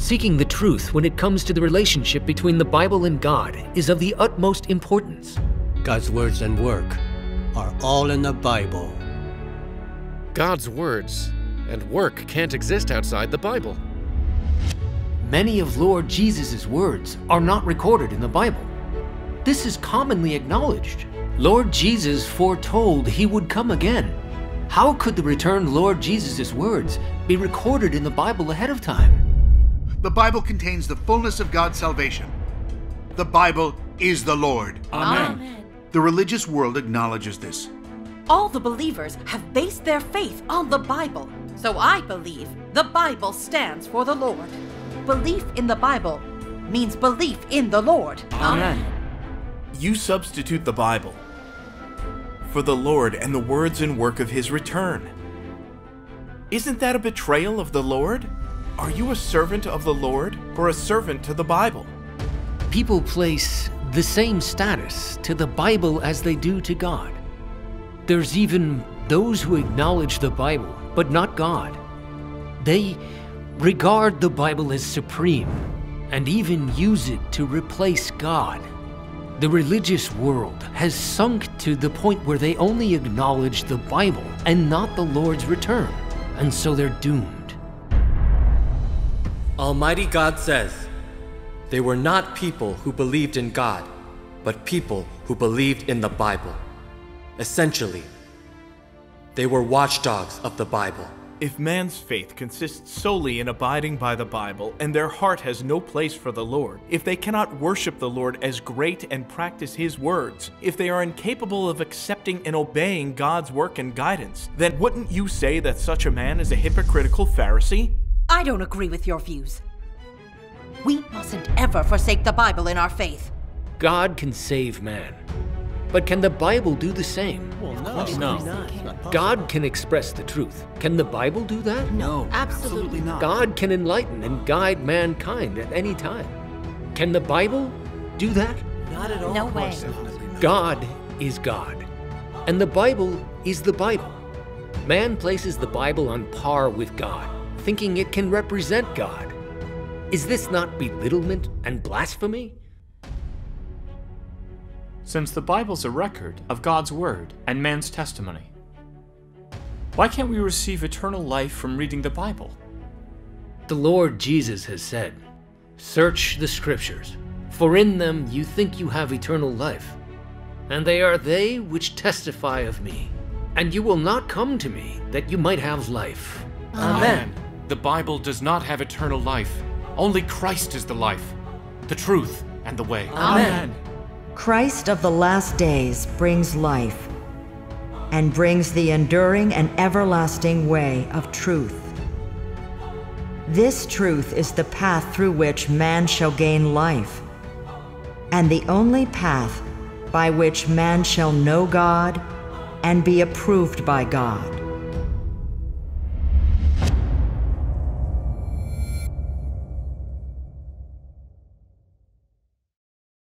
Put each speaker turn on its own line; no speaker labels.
Seeking the truth when it comes to the relationship between the Bible and God is of the utmost importance.
God's words and work are all in the Bible.
God's words and work can't exist outside the Bible.
Many of Lord Jesus' words are not recorded in the Bible. This is commonly acknowledged. Lord Jesus foretold he would come again. How could the returned Lord Jesus' words be recorded in the Bible ahead of time?
The Bible contains the fullness of God's salvation. The Bible is the Lord.
Amen.
The religious world acknowledges this.
All the believers have based their faith on the Bible. So I believe the Bible stands for the Lord. Belief in the Bible means belief in the Lord.
Amen. You substitute the Bible for the Lord and the words and work of his return. Isn't that a betrayal of the Lord? Are you a servant of the Lord or a servant to the Bible?
People place the same status to the Bible as they do to God. There's even those who acknowledge the Bible, but not God. They regard the Bible as supreme and even use it to replace God. The religious world has sunk to the point where they only acknowledge the Bible and not the Lord's return, and so they're doomed.
Almighty God says, "They were not people who believed in God, but people who believed in the Bible." Essentially, they were watchdogs of the Bible.
If man's faith consists solely in abiding by the Bible and their heart has no place for the Lord, if they cannot worship the Lord as great and practice his words, if they are incapable of accepting and obeying God's work and guidance, then wouldn't you say that such a man is a hypocritical Pharisee?
I don't agree with your views. We mustn't ever forsake the Bible in our faith.
God can save man, but can the Bible do the same?
Well,
No.
God can express the truth. Can the Bible do that?
No, absolutely not.
God can enlighten and guide mankind at any time. Can the Bible do that?
Not at all.
No way.
God is God, and the Bible is the Bible. Man places the Bible on par with God, thinking it can represent God. Is this not belittlement and blasphemy?
Since the Bible's a record of God's word and man's testimony, why can't we receive eternal life from reading the Bible?
The Lord Jesus has said, "Search the Scriptures, for in them you think you have eternal life, and they are they which testify of me. And you will not come to me that you might have life."
Amen. The Bible does not have eternal life. Only Christ is the life, the truth, and the way.
Amen.
Christ of the last days brings life and brings the enduring and everlasting way of truth. This truth is the path through which man shall gain life, and the only path by which man shall know God and be approved by God.